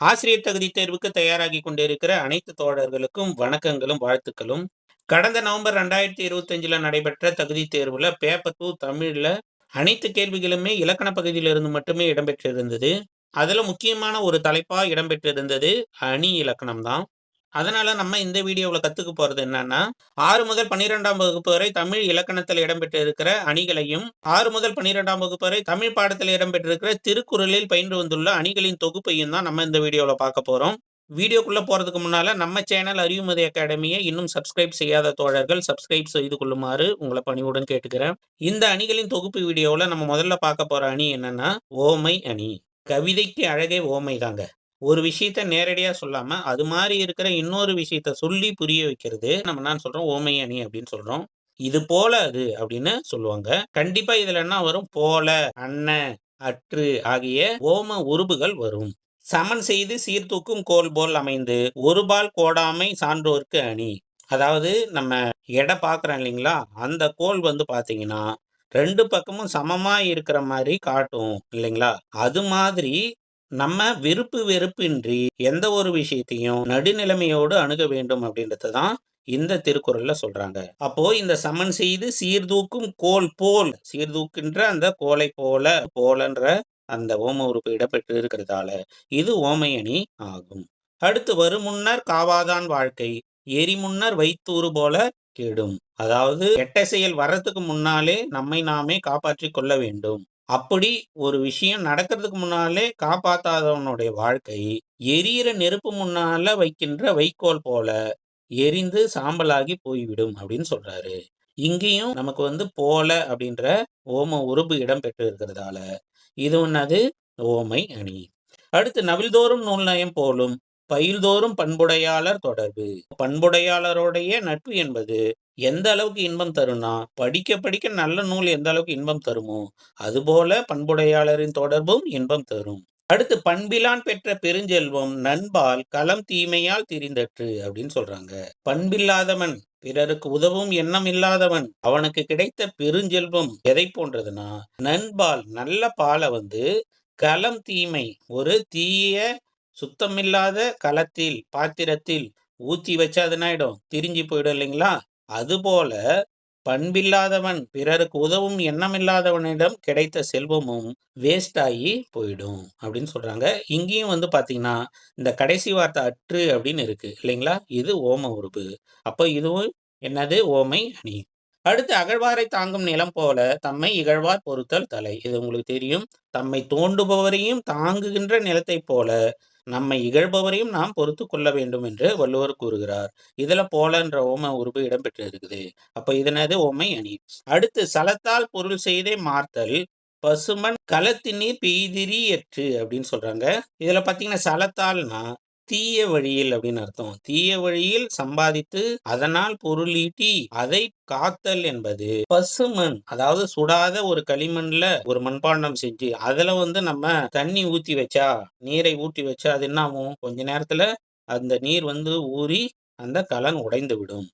ஆசிரியர் தகுதி தேர்வுக்கு தயாராகி கொண்டிருக்கிற அனைத்து தோழர்களுக்கும் வணக்கங்களும் வாழ்த்துக்களும். கடந்த நவம்பர் 2025ல நடைபெற்ற தகுதி தேர்வுல பேப்பர் 2 தமிழ்ல அனைத்து கேள்விகளுமே இலக்கண பகுதியிலிருந்து மட்டுமே இடம்பெற்றிருந்தது. அதுல முக்கியமான ஒரு தலைப்பா இடம்பெற்றிருந்தது அணி இலக்கணம் தான். அதனால நம்ம இந்த வீடியோவுல கத்துக்க போறது என்னன்னா, 6 முதல் 12ஆம் வகுப்பு வரை தமிழ் இலக்கணத்துல இடம்பெற்றிருக்கிற அணிகளையும், 6 முதல் 12ஆம் வகுப்பு வரை தமிழ் பாடத்துல இடம்பெற்றிருக்கிற திருக்குறளில் பயின்று வந்துள்ள அணிகளின் தொகுப்பையும் தான் நம்ம இந்த வீடியோல பார்க்க போறோம். வீடியோக்குள்ள போறதுக்கு முன்னால நம்ம சேனல் அறிவுமதி அகாடமியை இன்னும் சப்ஸ்கிரைப் செய்யாத தோழர்கள் சப்ஸ்கிரைப் செய்து கொள்ளுமாறு உங்கள பணிவுடன் கேட்டுக்கிறேன். இந்த அணிகளின் தொகுப்பு வீடியோவுல நம்ம முதல்ல பார்க்க போற அணி என்னன்னா, ஓமை அணி. கவிதைக்கு அழகே ஓமை தாங்க. ஒரு விஷயத்த நேரடியா சொல்லாம, அது மாரி இருக்கிற இன்னொரு விஷயத்த சொல்லி புரிய வைக்கிறது நம்ம என்ன சொல்றோம், ஓமை அணி அப்படின்னு சொல்றோம். இது போல அது அப்படின்னு சொல்லுவாங்க. கண்டிப்பா இதுல என்ன வரும்? போல, அன்ன, அற்று ஆகிய ஓம உருபுகள் வரும். சமன் செய்து சீர்தூக்கும் கோல் போல் அமைந்து ஒருபால் கோடாமை சான்றோர்க்கு அணி. அதாவது நம்ம எடை பார்க்குறோம் இல்லைங்களா? அந்த கோல் வந்து பார்த்தீங்கன்னா, 2 பக்கமும் சமமா இருக்கிற மாரி காட்டும் இல்லைங்களா? அது மாதிரி நம்ம விருப்பு வெறுப்பின்றி எந்த ஒரு விஷயத்தையும் நடுநிலைமையோடு அணுக வேண்டும் அப்படின்றத தான் இந்த திருக்குறள்ல சொல்றாங்க. அப்போ இந்த சமன் செய்து சீர்தூக்கும் கோல் போல் சீர்தூக்கின்ற அந்த கோலை போல போலன்ற அந்த ஓம உறுப்பு இடம்பெற்று இருக்கிறதால இது ஓமையணி ஆகும். அடுத்து வருமுன்னர் காவாதான் வாழ்க்கை எரிமுன்னர் வைத்தூறு போல கெடும். அதாவது கெட்ட செயல் வர்றதுக்கு முன்னாலே நம்மை நாமே காப்பாற்றிக் கொள்ள வேண்டும். அப்படி ஒரு விஷயம் நடக்கிறதுக்கு முன்னாலே காப்பாத்தாதவனுடைய வாழ்க்கை எரியிற நெருப்பு முன்னால வைக்கின்ற வைக்கோல் போல எரிந்து சாம்பலாகி போய்விடும் அப்படின்னு சொல்றாரு. இங்கேயும் நமக்கு வந்து போல அப்படின்ற ஓம உருபு இடம் பெற்று இருக்கிறதால இது ஒன்னது ஓமை அணி. அடுத்து நவில்தோறும் நூல் நயம் போலும் பயில்தோறும் பண்புடையாளர் தொடர்பு. பண்புடையாளருடைய நட்பு என்பது எந்த அளவுக்கு இன்பம் தரும்னா, படிக்க படிக்க நல்ல நூல் எந்த அளவுக்கு இன்பம் தருமோ, அதுபோல பண்புடையாளரின் தொடர்பும் இன்பம் தரும். அடுத்து பண்பிலான் பெற்ற பெருஞ்செல்வம் நண்பால் களம் தீமையால் திரிந்தற்று அப்படின்னு சொல்றாங்க. பண்பில்லாதவன் பிறருக்கு உதவும் எண்ணம் இல்லாதவன் அவனுக்கு கிடைத்த பெருஞ்செல்வம் எதை போன்றதுன்னா, நண்பால் நல்ல பாலை வந்து களம் தீமை ஒரு தீய சுத்தமில்லாத களத்தில் பாத்திரத்தில் ஊத்தி வச்சா அது என்ன ஆயிடும்? திரிஞ்சு போயிடும் இல்லைங்களா? அதுபோல பண்பில்லாதவன் பிறருக்கு உதவும் எண்ணமில்லாதவனிடம் கிடைத்த செல்வமும் வேஸ்ட் ஆகி போயிடும் அப்படின்னு சொல்றாங்க. இங்கேயும் வந்து பாத்தீங்கன்னா இந்த கடைசி வார்த்தை அற்று அப்படின்னு இருக்கு இல்லைங்களா? இது ஓம உருபு. அப்போ இதுவும் என்னது? ஓமை அணி. அடுத்து அகழ்வாரை தாங்கும் நிலம் போல தம்மை இகழ்வார் பொறுத்தல் தலை. இது உங்களுக்கு தெரியும். தம்மை தோண்டுபவரையும் தாங்குகின்ற நிலத்தை போல நம்மை இகழ்பவரையும் நாம் பொறுத்து கொள்ள வேண்டும் என்று வள்ளுவர் கூறுகிறார். இதுல போலன்ற ஓம உருபு இடம்பெற்று இருக்குது. அப்ப இதனது ஓமை அணி. அடுத்து சலத்தால் பொருள் செய்தே மார்த்தல் பசுமன் களத்தினீர் பெய்திரியற்று அப்படின்னு சொல்றாங்க. இதுல பாத்தீங்கன்னா சலத்தால்னா தீய வழியில் அப்படின்னு அர்த்தம். தீய வழியில் சம்பாதித்து அதனால் பொருள் ஈட்டி அதை காத்தல் என்பது பசுமண், அதாவது சுடாத ஒரு களிமண்ல ஒரு மண்பாண்டம் செஞ்சு அதுல வந்து நம்ம தண்ணி ஊத்தி வச்சா, நீரை ஊற்றி வச்சா அது என்ன ஆகும்? கொஞ்ச நேரத்துல அந்த நீர் வந்து ஊறி அந்த கலன் உடைந்து விடும்.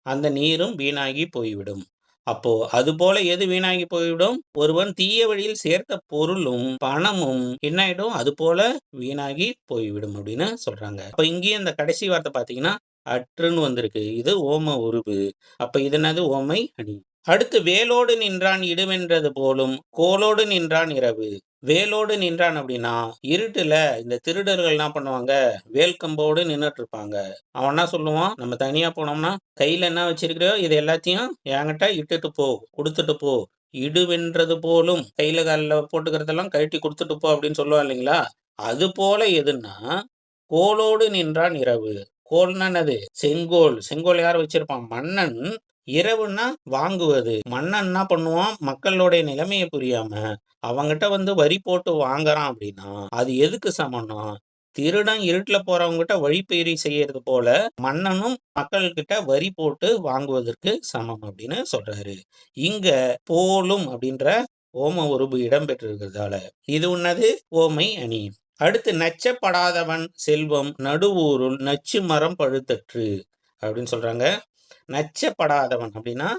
அந்த நீரும் வீணாகி போய்விடும். அப்போ அதுபோல எது வீணாகி போய்விடும்? ஒருவன் தீய வழியில் சேர்த்த பொருளும் பணமும் என்ன ஆயிடும்? அதுபோல வீணாகி போய்விடும் அப்படின்னு சொல்றாங்க. அப்ப இங்கேயும் இந்த கடைசி வார்த்தை பார்த்தீங்கன்னா, அற்றுன்னு வந்திருக்கு. இது ஓம உருபு. அப்ப இது என்னது? ஓமை அணி. அடுத்து வேலோடு நின்றான் இடுவென்றது போலும் கோலோடு நின்றான் இரவு. வேலோடு நின்றான் அப்படின்னா இருட்டுல இந்த திருடர்கள் என்ன பண்ணுவாங்க? வேல் கம்போடு நின்னுட்டு இருப்பாங்க. அவன் என்ன சொல்லுவான்? நம்ம தனியா போனோம்னா கையில என்ன வச்சிருக்கிறியோ இது எல்லாத்தையும் என்கிட்ட இட்டுட்டு போ, குடுத்துட்டு போ. இடுவென்றது போலும் கையில கால்ல போட்டுக்கிறதெல்லாம் கழட்டி குடுத்துட்டு போ அப்படின்னு சொல்லுவான் இல்லைங்களா? அது போல எதுன்னா கோலோடு நின்றான் இரவு. கோல்னா என்னது? செங்கோல். செங்கோல் யார் வச்சிருப்பான்? மன்னன். இரவுன்னா வாங்குவது. மன்னன் என்ன பண்ணுவான்? மக்களுடைய நிலைமைய புரியாம அவங்கிட்ட வந்து வரி போட்டு வாங்குறான் அப்படின்னா அது எதுக்கு சமம்னா, திருடன் இருட்டுல போறவங்ககிட்ட வழிப்பறி செய்யறது போல மன்னனும் மக்கள்கிட்ட வரி போட்டு வாங்குவதற்கு சமம் அப்படின்னு சொல்றாரு. இங்க போலும் அப்படின்ற ஓம உருபு இடம்பெற்றிருக்கிறதால இது உன்னது ஓமை அணி. அடுத்து நச்சப்படாதவன் செல்வம் நடுவூருள் நச்சு மரம் பழுத்தற்று அப்படின்னு சொல்றாங்க. நச்சப்படாதவன் அப்படின்னா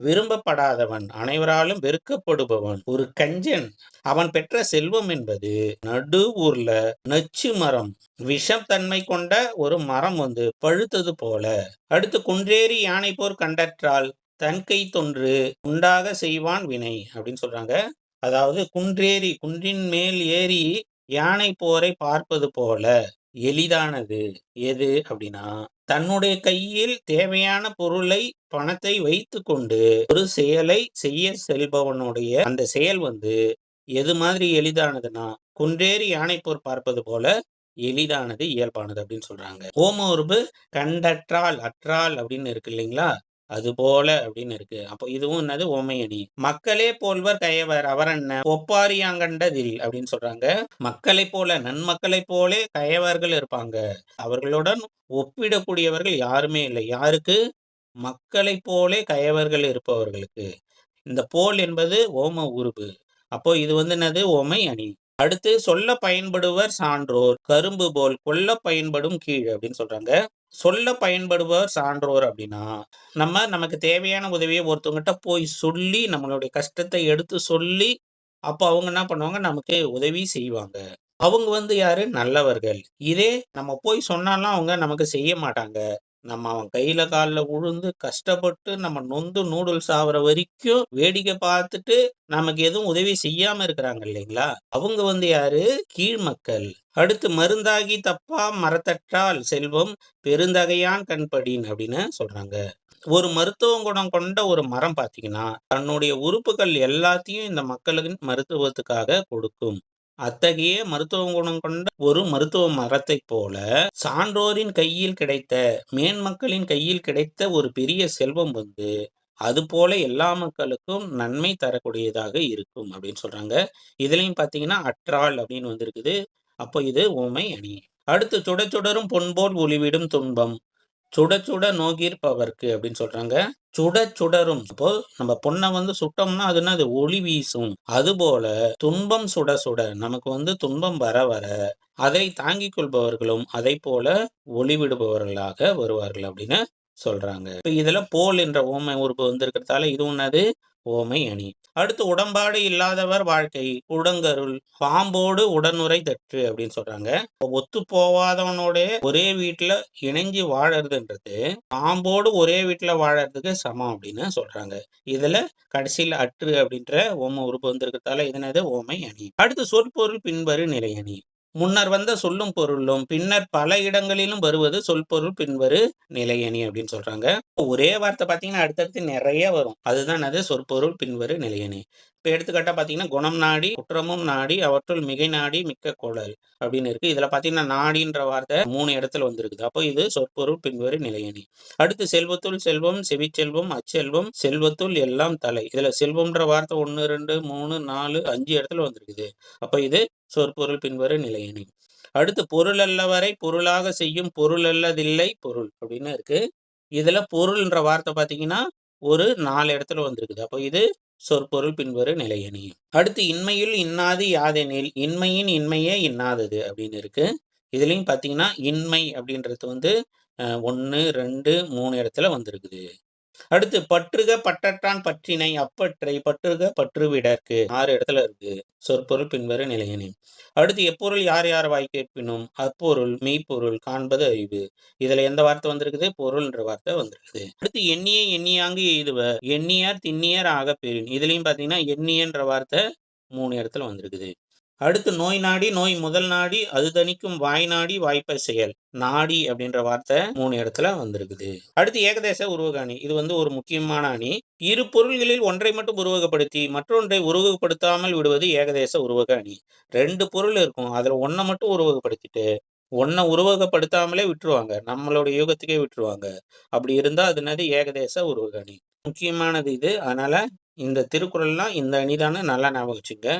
விரும்பப்படாதவன், அனைவராலும் வெறுக்கப்படுபவன், ஒரு கஞ்சன். அவன் பெற்ற செல்வம் என்பது நடு ஊர்ல நச்சு மரம், விஷம் தன்மை கொண்ட ஒரு மரம் பழுத்தது போல. அடுத்து குன்றேறி யானை போர் கண்டற்றால் தன் கை தொன்று உண்டாக செய்வான் வினை அப்படின்னு சொல்றாங்க. அதாவது குன்றேறி, குன்றின் மேல் ஏறி யானை போரை பார்ப்பது போல எளிதானது எது அப்படின்னா, தன்னுடைய கையில் தேவையான பொருளை, பணத்தை வைத்துக்கொண்டு ஒரு செயலை செய்ய செல்பவனுடைய அந்த செயல் எது மாதிரி எளிதானதுன்னா, குன்றேறி யானை போர் பார்ப்பது போல எளிதானது, இயல்பானது அப்படின்னு சொல்றாங்க. ஓம உருபு கண்டற்றால், அற்றால் அப்படின்னு இருக்கு இல்லைங்களா? அதுபோல அப்படின்னு இருக்கு. அப்போ இதுவும் என்னது? ஓமையணி. மக்களே போல்வர் கயவர் அவரென்ன ஒப்பாரியாங்கண்டதில் அப்படின்னு சொல்றாங்க. மக்களை போல, நன்மக்களை போலே கயவர்கள் இருப்பாங்க. அவர்களுடன் ஒப்பிடக்கூடியவர்கள் யாருமே இல்லை. யாருக்கு? மக்களை போலே கயவர்கள் இருப்பவர்களுக்கு. இந்த போல் என்பது ஓம உருபு. அப்போ இது என்னது? ஓமை அணி. அடுத்து சொல்ல பயன்படுவர் சான்றோர் கரும்பு போல் கொல்ல பயன்படும் கீழ் அப்படின்னு சொல்றாங்க. சொல்ல பயன்படுவர் சான்றோர் அப்படின்னா, நமக்கு தேவையான உதவியை ஒருத்தவங்ககிட்ட போய் சொல்லி, நம்மளுடைய கஷ்டத்தை எடுத்து சொல்லி, அப்போ அவங்க என்ன பண்ணுவாங்க? நமக்கு உதவி செய்வாங்க. அவங்க யாரு? நல்லவர்கள். இதே நம்ம போய் சொன்னாலாம் அவங்க நமக்கு செய்ய மாட்டாங்க. நம்ம அவன் கையில கால்ல உழுந்து கஷ்டப்பட்டு நம்ம நொந்து நூடுல்ஸ் ஆகுற வரைக்கும் வேடிக்கை பார்த்துட்டு நமக்கு எதுவும் உதவி செய்யாம இருக்கிறாங்க இல்லைங்களா? அவங்க யாரு? கீழ் மக்கள். அடுத்து மருந்தாகி தப்பா மரத்தற்றால் செல்வம் பெருந்தகையான் கண்படின் அப்படின்னு சொல்றாங்க. ஒரு மருத்துவ குணம் கொண்ட ஒரு மரம் பார்த்தீங்கன்னா, தன்னுடைய உறுப்புகள் எல்லாத்தையும் இந்த மக்களுக்கு மருத்துவத்துக்காக கொடுக்கும். அத்தகைய மருத்துவ குணம் கொண்ட ஒரு மருத்துவ மரத்தைப் போல, சான்றோரின் கையில் கிடைத்த, மேன்மக்களின் கையில் கிடைத்த ஒரு பெரிய செல்வம் அதுபோல எல்லா மக்களுக்கும் நன்மை தரக்கூடியதாக இருக்கும் அப்படின்னு சொல்றாங்க. இதுலயும் பார்த்தீங்கன்னா, அற்றால் அப்படின்னு வந்திருக்குது. அப்போ இது உவமை அணி. அடுத்து சுட சுடரும் பொன்போல் ஒளிவிடும் துன்பம் சுட சுட நோகிற்பவர்க்கு அப்படின்னு சொல்றாங்க. சுட சுடரும். இப்போ நம்ம பொண்ணை சுட்டோம்னா அது என்ன? அது ஒளி வீசும். அதுபோல துன்பம் சுட சுட நமக்கு துன்பம் வர வர அதை தாங்கிக் கொள்பவர்களும் அதை போல ஒளிவிடுபவர்களாக வருவார்கள் அப்படின்னு சொல்றாங்க. இப்ப இதுல போல் என்ற ஓமை உறுப்பு இருக்கிறதால இது என்னது? ஓமை அணி. அடுத்து உடம்பாடு இல்லாதவர் வாழ்க்கை உடங்கருள் பாம்போடு உடனுறை தற்று அப்படின்னு சொல்றாங்க. ஒத்து போவாதவனோட ஒரே வீட்டுல இணைஞ்சு வாழறதுன்றது பாம்போடு ஒரே வீட்டுல வாழறதுக்கு சமம் அப்படின்னு சொல்றாங்க. இதுல கடைசியில அற்று அப்படின்ற ஓம உறுப்பு இருக்கிறதால இது என்னது? ஓமை அணி. அடுத்து சொற்பொருள் பின்வரு நிலை அணி. முன்னர் வந்த சொல்லும் பொருளும் பின்னர் பல இடங்களிலும் வருவது சொல்பொருள் பின்வரு நிலையணி அப்படின்னு சொல்றாங்க. ஒரே வார்த்தை பார்த்தீங்கன்னா அடுத்தடுத்து நிறைய வரும். அதுதான் அது சொற்பொருள் பின்வரு நிலையணி. இப்போ எடுத்துக்காட்டா பார்த்தீங்கன்னா, குணம் நாடி குற்றமும் நாடி அவற்றுள் மிகை நாடி மிக்க கோளல் அப்படின்னு இருக்கு. இதுல பார்த்தீங்கன்னா நாடின்ற வார்த்தை 3 இடத்துல வந்திருக்குது. அப்போ இது சொற்பொருள் பின்வரு நிலையணி. அடுத்து செல்வத்துள் செல்வம் செவிச்செல்வம் அச்செல்வம் செல்வத்துள் எல்லாம் தலை. இதுல செல்வம்ன்ற வார்த்தை 1 2 3 4 5 இடத்துல வந்திருக்குது. அப்போ இது சொற்பொருள் பின்வரு நிலையணி. அடுத்து பொருள் அல்லவரை பொருளாக செய்யும் பொருள் அல்லதில்லை பொருள் அப்படின்னு இருக்கு. இதுல பொருள்ன்ற வார்த்தை பார்த்தீங்கன்னா ஒரு 4 இடத்துல வந்திருக்குது. அப்போ இது சொற்பொருள் பின்வரு நிலையணி. அடுத்து இன்மையுள் இன்னாது யாதெனில் இன்மையின் இன்மையே இன்னாதது அப்படின்னு இருக்கு. இதுலயும் பார்த்தீங்கன்னா இன்மை அப்படின்றது 1 2 3 இடத்துல வந்திருக்குது. அடுத்து பற்றுக பற்றற்றான் பற்றினை அப்பற்றை பற்றுக பற்று விடற்கு 6 இடத்துல இருக்கு. சொற்பொருள் பின்வரு நிலையணி. அடுத்து எப்பொருள் யார் யார் வாய் கேட்பினும் அப்பொருள் மெய்ப்பொருள் காண்பது அறிவு. இதுல எந்த வார்த்தை வந்திருக்குது? பொருள்ன்ற வார்த்தை வந்திருக்குது. அடுத்து எண்ணிய எண்ணியாங்கு எய்துவ எண்ணியார் திண்ணியர் ஆக பெறின். இதுலயும் பாத்தீங்கன்னா எண்ணியன்ற வார்த்தை 3 இடத்துல வந்திருக்குது. அடுத்து நோய் நாடி நோய் முதல் நாடி அது தணிக்கும் வாய் நாடி வாய்ப்பை செயல் நாடி அப்படின்ற வார்த்தை 3 இடத்துல வந்திருக்குது. அடுத்து ஏகதேச உருவக அணி. இது ஒரு முக்கியமான அணி. இரு பொருள்களில் ஒன்றை மட்டும் உருவகப்படுத்தி மற்றொன்றை உருவகப்படுத்தாமல் விடுவது ஏகதேச உருவக அணி. 2 பொருள் இருக்கும். அதுல ஒன்றை மட்டும் உருவகப்படுத்திட்டு ஒன்றை உருவகப்படுத்தாமலே விட்டுருவாங்க. நம்மளோட யூகத்துக்கே விட்டுருவாங்க. அப்படி இருந்தா அது என்னது? ஏகதேச உருவக அணி. முக்கியமானது இது. அதனால இந்த திருக்குறள்லாம் இந்த அணிதான நல்லா ஞாபகம் வச்சுங்க.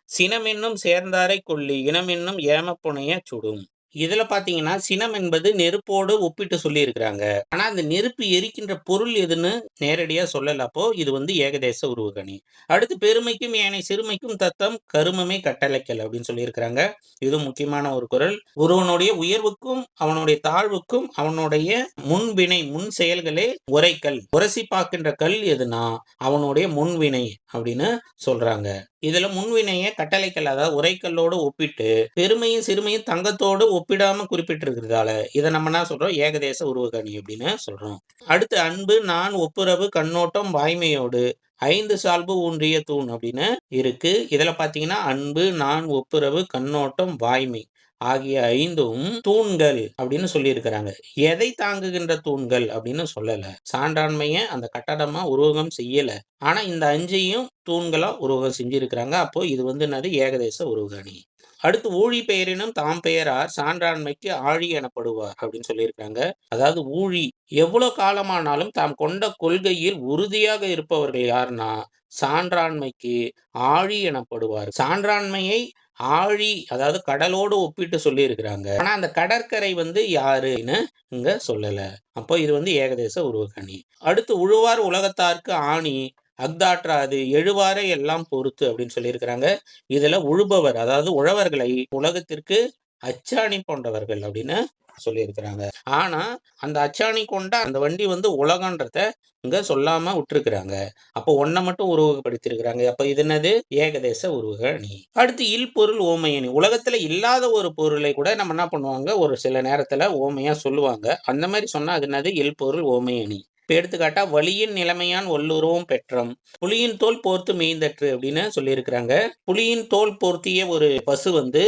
சினமென்னும் சேர்ந்தாரை கொல்லி இனமென்னும் ஏமப்புனைய சுடும். இதுல பார்த்தீங்கன்னா, சினம் என்பது நெருப்போடு ஒப்பிட்டு சொல்லியிருக்கிறாங்க. ஆனா, அந்த நெருப்பு எரிக்கின்ற பொருள் எதுன்னு நேரடியா சொல்லல. அப்போ இது வந்து ஏகதேச உருவகணி. அடுத்து பெருமைக்கும் ஏனை சிறுமைக்கும் தத்தம் கருமமே கட்டளைக்கல் அப்படின்னு சொல்லியிருக்கிறாங்க. இது முக்கியமான ஒரு குறள். ஒருவனுடைய உயர்வுக்கும், அவனுடைய தாழ்வுக்கும், அவனுடைய முன்வினை, முன் செயல்களே உரைக்கல். உரசி பார்க்கின்ற கல் எதுனா, அவனுடைய முன்வினை அப்படின்னு சொல்றாங்க. இதுல முன்வினைய கட்டளைக்கல், அதாவது உரைக்கல்லோடு ஒப்பிட்டு பெருமையும் சிறுமையும் தங்கத்தோடு ஒப்பிடாம குறிப்பிட்டிருக்கிறதால இதை நம்ம என்ன சொல்றோம், ஏகதேச உருவகணி அப்படின்னு சொல்றோம். அடுத்து அன்பு, நான், ஒப்புரவு, கண்ணோட்டம், வாய்மையோடு 5 சால்பு ஊன்றிய தூண் அப்படின்னு இருக்கு. இதுல பாத்தீங்கன்னா அன்பு, நான், ஒப்புரவு, கண்ணோட்டம், வாய்மை ஆகிய 5ம் தூண்கள் அப்படின்னு சொல்லியிருக்கிறாங்க. எதை தாங்குகின்ற தூண்கள் அப்படின்னு சொல்லல. சான்றாண்மைய அந்த கட்டடமா உருவகம் செய்யல. ஆனா இந்த 5ஐயும் தூண்களா உருவகம் செஞ்சிருக்கிறாங்க. அப்போ இது வந்து என்னது, ஏகதேச உருவகணி. அடுத்து ஊழி பெயரினும் தாம் பெயரார் சான்றாண்மைக்கு ஆழி எனப்படுவார் அப்படின்னு சொல்லியிருக்காங்க. அதாவது ஊழி, எவ்வளவு காலமானாலும் தாம் கொண்ட கொள்கையில் உறுதியாக இருப்பவர்கள் யாருன்னா சான்றாண்மைக்கு ஆழி எனப்படுவார். சான்றாண்மையை ஆழி, அதாவது கடலோடு ஒப்பிட்டு சொல்லி இருக்கிறாங்க. ஆனா அந்த கடற்கரை வந்து யாருன்னு இங்க சொல்லல. அப்போ இது வந்து ஏகதேச உருவகணி. அடுத்து உழுவார் உலகத்தார்க்கு ஆணி அஃதாற்றாது எழுவாரை எல்லாம் பொறுத்து அப்படின்னு சொல்லியிருக்கிறாங்க. இதுல உழுபவர், அதாவது உழவர்களை உலகத்திற்கு அச்சாணி போன்றவர்கள் அப்படின்னு சொல்லியிருக்கிறாங்க. ஆனா அந்த அச்சாணி கொண்ட அந்த வண்டி வந்து உலகன்றத இங்க சொல்லாம விட்டுருக்கிறாங்க. அப்போ ஒன்ன மட்டும் உருவகப்படுத்தியிருக்கிறாங்க. அப்ப இது என்னது, ஏகதேச உருவக அணி. அடுத்து இல்பொருள் ஓமை அணி. உலகத்துல இல்லாத ஒரு பொருளை கூட நம்ம என்ன பண்ணுவாங்க, ஒரு சில நேரத்துல ஓமையா சொல்லுவாங்க. அந்த மாதிரி சொன்னா அது என்னது, இல்பொருள் ஓமை அணி. இப்ப எடுத்துக்காட்டா வலியின் நிலைமையான் ஒல்லுருவம் பெற்றம் புலியின் தோல் போர்த்து மேய்ந்தற்று அப்படின்னு சொல்லியிருக்கிறாங்க. புலியின் தோல் போர்த்திய ஒரு பசு வந்து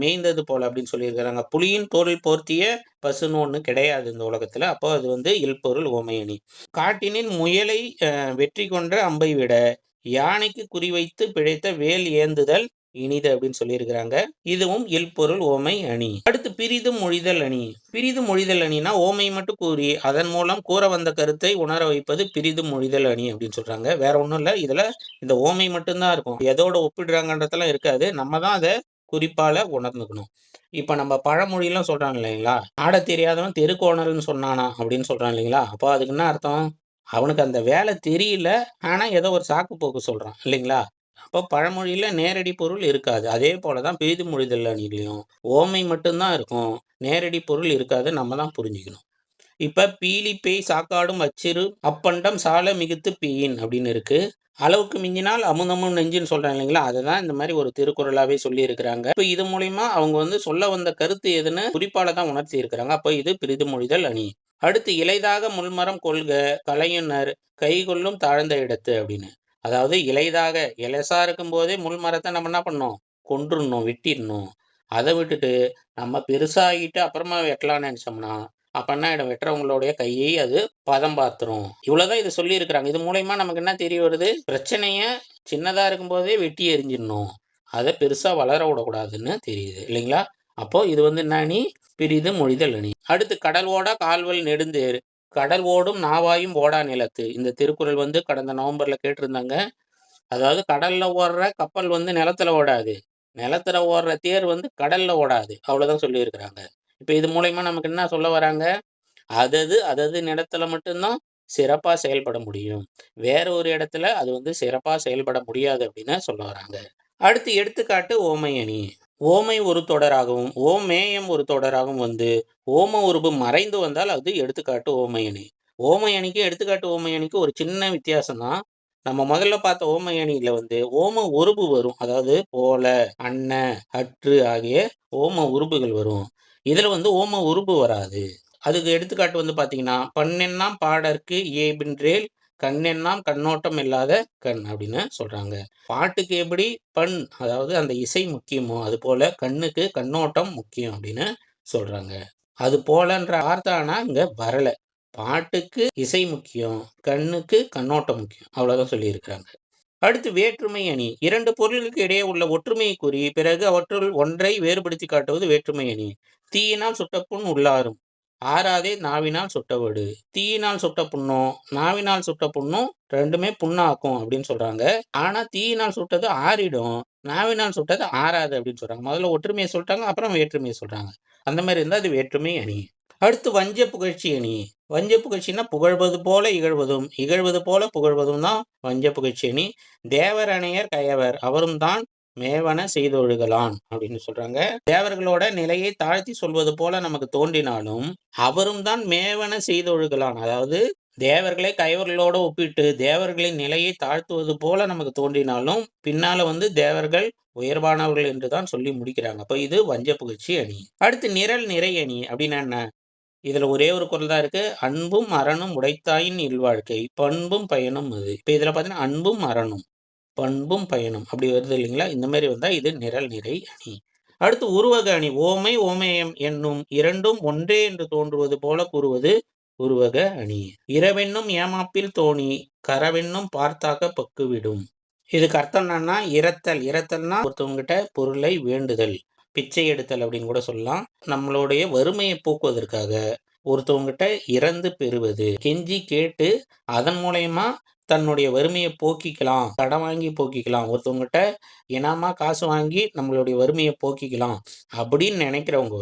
மேய்ந்தது போல அப்படின்னு சொல்லியிருக்கிறாங்க. புலியின் தோல் போர்த்திய பசுன்னு ஒண்ணு கிடையாது இந்த உலகத்துல. அப்போ அது வந்து இல்பொருள் ஓமையணி. காட்டினின் முயலை வெற்றி கொன்ற அம்பை விட யானைக்கு குறிவைத்து பிழைத்த வேல் ஏந்துதல் இனிது அப்படின்னு சொல்லியிருக்கிறாங்க. இதுவும் இல்பொருள் ஓமை அணி. அடுத்து பிரிதும் மொழிதல் அணி. பிரிதும் மொழிதல் அணினா ஓமை மட்டும் கூறி அதன் மூலம் கூற வந்த கருத்தை உணர வைப்பது பிரிதும் மொழிதல் அணி அப்படின்னு சொல்றாங்க. வேற ஒண்ணும் இல்ல, இதுல இந்த ஓமை மட்டும்தான் இருக்கும். எதோட ஒப்பிடுறாங்கன்றதெல்லாம் இருக்காது. நம்ம தான் அதை குறிப்பால உணர்ந்துக்கணும். இப்ப நம்ம பழமொழியெல்லாம் சொல்றாங்க இல்லைங்களா, ஆட தெரியாதவன் தெருக்கோணல்னு சொன்னானா அப்படின்னு சொல்றான் இல்லைங்களா. அப்போ அதுக்கு என்ன அர்த்தம், அவனுக்கு அந்த வேலை தெரியல, ஆனா ஏதோ ஒரு சாக்கு போக்கு சொல்றான் இல்லைங்களா. அப்போ பழமொழியில நேரடி பொருள் இருக்காது. அதே போலதான் பிரிது மொழிதல் அணிலையும் ஓமை மட்டும்தான் இருக்கும், நேரடி பொருள் இருக்காது. நம்ம தான் புரிஞ்சுக்கணும். இப்ப பீலி பேய் சாக்காடும் அச்சிறு அப்பண்டம் சால மிகுத்து பீயின் அப்படின்னு இருக்கு. அளவுக்கு மிஞ்சினால் அமுதமும் நெஞ்சுன்னு சொல்றாங்க இல்லைங்களா, அதுதான் இந்த மாதிரி ஒரு திருக்குறளாவே சொல்லி இருக்கிறாங்க. இப்போ இது மூலியமா அவங்க வந்து சொல்ல வந்த கருத்து எதுன்னு குறிப்பால தான் உணர்த்தி இருக்கிறாங்க. அப்போ இது பிரிது மொழிதல் அணி. அடுத்து இலைதாக முள்மரம் கொள்க கலையுனர் கைகொள்ளும் தாழ்ந்த இடத்து அப்படின்னு. அதாவது இலைதாக இலசா இருக்கும் போதே முள் மரத்தை நம்ம என்ன பண்ணோம், கொன்றுடணும், வெட்டிடணும். அதை விட்டுட்டு நம்ம பெருசாகிட்டு அப்புறமா வெட்டலாம்னு நினைச்சோம்னா அப்ப என்ன ஆயிடும், வெட்டுறவங்களுடைய கையை அது பதம் பார்த்துரும். இவ்வளவுதான் இது சொல்லி இருக்கிறாங்க. இது மூலயமா நமக்கு என்ன தெரிய வருது, பிரச்சனைய சின்னதா இருக்கும்போதே வெட்டி எறிஞ்சிடணும், அதை பெருசா வளர விடக்கூடாதுன்னு தெரியுது இல்லைங்களா. அப்போ இது வந்து என்ன அணி, பிரிது மொழிதல் அணி. அடுத்து கடல் ஓடா கால்வல் நெடுந்தேர் கடல் ஓடும் நாவாயும் ஓடா நிலத்து. இந்த திருக்குறள் வந்து கடந்த நவம்பர்ல கேட்டிருந்தாங்க. அதாவது கடல்ல ஓடுற கப்பல் வந்து நிலத்துல ஓடாது, நிலத்துல ஓடுற தேர் வந்து கடல்ல ஓடாது, அவ்வளவுதான் சொல்லி இருக்கிறாங்க. இப்ப இது மூலயமா நமக்கு என்ன சொல்ல வராங்க, அதது அதது இடத்துல மட்டும்தான் சிறப்பா செயல்பட முடியும், வேற ஒரு இடத்துல அது வந்து சிறப்பா செயல்பட முடியாது அப்படின்னு சொல்ல வராங்க. அடுத்து எடுத்துக்காட்டு ஓமை அணி. ஓமை ஒரு தொடராகவும் ஓமேயம் ஒரு தொடராகவும் வந்து ஓம உருபு மறைந்து வந்தால் அது எடுத்துக்காட்டு ஓமை அணி. ஓமை அணிக்கு எடுத்துக்காட்டு ஓமை அணிக்கு ஒரு சின்ன வித்தியாசம் தான். நம்ம முதல்ல பார்த்த ஓமை அணியில வந்து ஓம உருபு வரும், அதாவது போல, அன்ன, அற்று ஆகிய ஓம உருபுகள் வரும். இதுல வந்து ஓம உருபு வராது. அதுக்கு எடுத்துக்காட்டு வந்து பாத்தீங்கன்னா பண்ணெண்ணாம் பாடற்கு ஏபின்றேல் கண்ணெண்ணாம் கண்ணோட்டம் இல்லாத கண் அப்படின்னு சொல்றாங்க. பாட்டுக்கு எப்படி பண், அதாவது அந்த இசை முக்கியமோ அது போல கண்ணுக்கு கண்ணோட்டம் முக்கியம் அப்படின்னு சொல்றாங்க. அது போலன்ற வார்த்தை ஆனா இங்க வரல. பாட்டுக்கு இசை முக்கியம், கண்ணுக்கு கண்ணோட்டம் முக்கியம், அவ்வளவுதான் சொல்லி இருக்கிறாங்க. அடுத்து வேற்றுமை அணி. இரண்டு பொருளுக்கு இடையே உள்ள ஒற்றுமையை கூறி பிறகு அவற்றுள் ஒன்றை வேறுபடுத்தி காட்டுவது வேற்றுமை அணி. தீயினால் சுட்ட புண் உள்ளாரும் ஆறாதே நாவினால் சுட்டவடு. தீயினால் சுட்ட புண்ணும் நாவினால் சுட்ட புண்ணும் ரெண்டுமே புண்ணாக்கும் அப்படின்னு சொல்றாங்க. ஆனா தீயினால் சுட்டது ஆறிடும், நாவினால் சுட்டது ஆறாது அப்படின்னு சொல்றாங்க. முதல்ல ஒற்றுமையை சொல்லிட்டாங்க, அப்புறம் வேற்றுமையை சொல்றாங்க. அந்த மாதிரி இருந்தால் அது வேற்றுமை அணி. அடுத்து வஞ்ச புகழ்ச்சி அணி. வஞ்ச புகழ்ச்சின்னா புகழ்வது போல இகழ்வதும் இகழ்வது போல புகழ்வதும் தான் வஞ்ச புகழ்ச்சி அணி. தேவர் அணையர் கயவர் அவரும் தான் மேவன செய்தொழுகலான் அப்படின்னு சொல்றாங்க. தேவர்களோட நிலையை தாழ்த்தி சொல்வது போல நமக்கு தோன்றினாலும் அவரும் தான் மேவன செய்தொழுகலான். அதாவது தேவர்களை கயவர்களோட ஒப்பிட்டு தேவர்களின் நிலையை தாழ்த்துவது போல நமக்கு தோன்றினாலும் பின்னால தேவர்கள் உயர்வானவர்கள் என்று தான் சொல்லி முடிக்கிறாங்க. அப்ப இது வஞ்ச புகழ்ச்சி அணி. அடுத்து நிரல் நிறை அணி அப்படின்னா என்ன? இதுல ஒரே ஒரு குறள் தான் இருக்கு. அன்பும் அறனும் உடைத்தாயின் இல்வாழ்க்கை பண்பும் பயனும் அது. இப்ப இதுல பாத்தீங்கன்னா அன்பும் அறனும் பண்பும் பயனும் அப்படி வருது இல்லைங்களா? இந்த மாதிரி வந்தா இது நிரல் நிறை அணி. அடுத்து உருவக அணி. ஓமை ஓமேயம் என்னும் இரண்டும் ஒன்றே என்று தோன்றுவது போல கூறுவது உருவக அணி. இரவென்னும் ஏமாப்பில் தோணி கரவென்னும் பார்த்தாக்க பக்குவிடும். இதுக்கு அர்த்தம் என்னன்னா இரத்தல்னா ஒருத்தவங்கிட்ட பொருளை வேண்டுதல், பிச்சை எடுத்தல் அப்படின்னு கூட சொல்லலாம். நம்மளுடைய வறுமையை போக்குவதற்காக ஒருத்தவங்கிட்ட இறந்து பெறுவது, கெஞ்சி கேட்டு அதன் மூலயமா தன்னுடைய வறுமையை போக்கிக்கலாம், கடன் வாங்கி போக்கிக்கலாம், ஒருத்தவங்கிட்ட இனாமா காசு வாங்கி நம்மளுடைய வறுமையை போக்கிக்கலாம் அப்படின்னு நினைக்கிறவங்க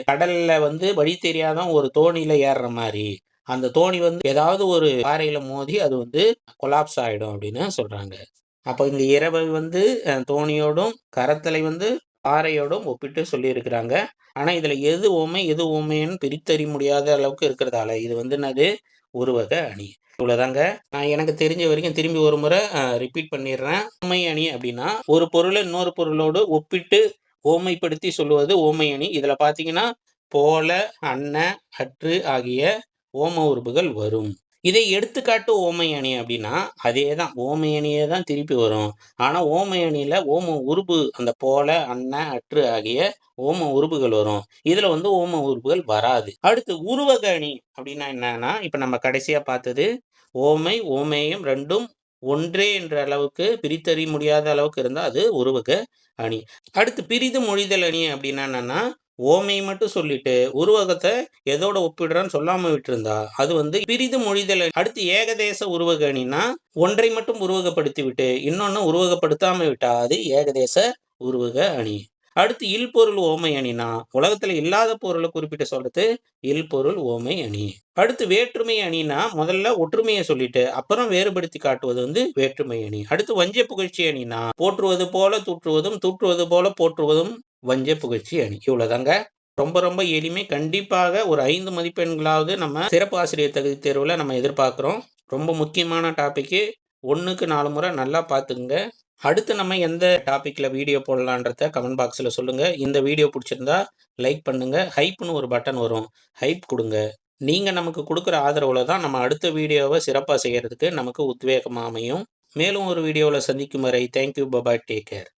கடல்ல வழி தெரியாத ஒரு தோணியில ஏறுற மாதிரி அந்த தோணி ஏதாவது ஒரு பாறையில மோதி அது கொலாப்ஸ் ஆயிடும் அப்படின்னு சொல்றாங்க. அப்போ இங்க இரவை தோணியோடும் கரத்தலை பாறையோடும் ஒப்பிட்டு சொல்லியிருக்கிறாங்க. ஆனா இதுல எது ஓமை எது ஓமைன்னு பிரித்தறிய முடியாத அளவுக்கு இருக்கிறதால இது என்னது உருவக அணி. இவ்வளவுதாங்க. நான் எனக்கு தெரிஞ்ச வரைக்கும் திரும்பி ஒரு முறை ரிப்பீட் பண்ணிடுறேன். ஓமை அணி அப்படின்னா ஒரு பொருளை இன்னொரு பொருளோடு ஒப்பிட்டு ஓமைப்படுத்தி சொல்லுவது ஓமை அணி. இதுல பாத்தீங்கன்னா போல, அன்ன, அற்று ஆகிய ஓம உறுப்புகள் வரும். இதை எடுத்துக்காட்டு ஓமை அணி அப்படின்னா அதே தான் ஓமை அணியே தான் திருப்பி வரும். ஆனா ஓமை அணியில ஓம உறுப்பு அந்த போல, அன்ன, அற்று ஆகிய ஓம உறுப்புகள் வரும். இதுல ஓம உறுப்புகள் வராது. அடுத்து உருவக அணி அப்படின்னா என்னன்னா இப்ப நம்ம கடைசியா பார்த்தது ஓமை ஓமேயம் ரெண்டும் ஒன்றே என்ற அளவுக்கு பிரித்தறிய முடியாத அளவுக்கு இருந்தா அது உருவக அணி. அடுத்து பிரிது மொழிதல் அணி அப்படின்னா என்னன்னா ஓமையை மட்டும் சொல்லிட்டு உருவகத்தை எதோட ஒப்பிடுறான்னு சொல்லாம விட்டுருந்தா அது பிரிது மொழிதல். அடுத்து ஏகதேச உருவக அணினா ஒன்றை மட்டும் உருவகப்படுத்தி விட்டு இன்னொன்னு உருவகப்படுத்தாம விட்டா அது ஏகதேச உருவக அணி. அடுத்து இல்பொருள் ஓமை அணினா உலகத்துல இல்லாத பொருளை குறிப்பிட்டு சொல்றது இல்பொருள் ஓமை அணி. அடுத்து வேற்றுமை அணினா முதல்ல ஒற்றுமையை சொல்லிட்டு அப்புறம் வேறுபடுத்தி காட்டுவது வேற்றுமை அணி. அடுத்து வஞ்ச புகழ்ச்சி அணினா போற்றுவது போல தூற்றுவதும் தூற்றுவது போல போற்றுவதும் வஞ்ச புகழ்ச்சி அணி. இவ்வளவுதாங்க. ரொம்ப ரொம்ப எளிமை. கண்டிப்பாக ஒரு 5 மதிப்பெண்களாவது நம்ம சிறப்பு ஆசிரியர் தகுதி தேர்வுல நம்ம எதிர்பார்க்கிறோம். ரொம்ப முக்கியமான டாபிக். 1க்கு 4 முறை நல்லா பார்த்துங்க. அடுத்து நம்ம எந்த டாபிக்ல வீடியோ போடலான்றத கமெண்ட் பாக்ஸ்ல சொல்லுங்க. இந்த வீடியோ பிடிச்சிருந்தா லைக் பண்ணுங்க. ஹைப்னு ஒரு பட்டன் வரும், ஹைப் கொடுங்க. நீங்க நமக்கு கொடுக்குற ஆதரவுல தான் நம்ம அடுத்த வீடியோவை சிறப்பாக செய்யறதுக்கு நமக்கு உத்வேகமாக அமையும். மேலும் ஒரு வீடியோவில் சந்திக்கும் வரை தேங்க்யூ, பபாய், டேக் கேர்.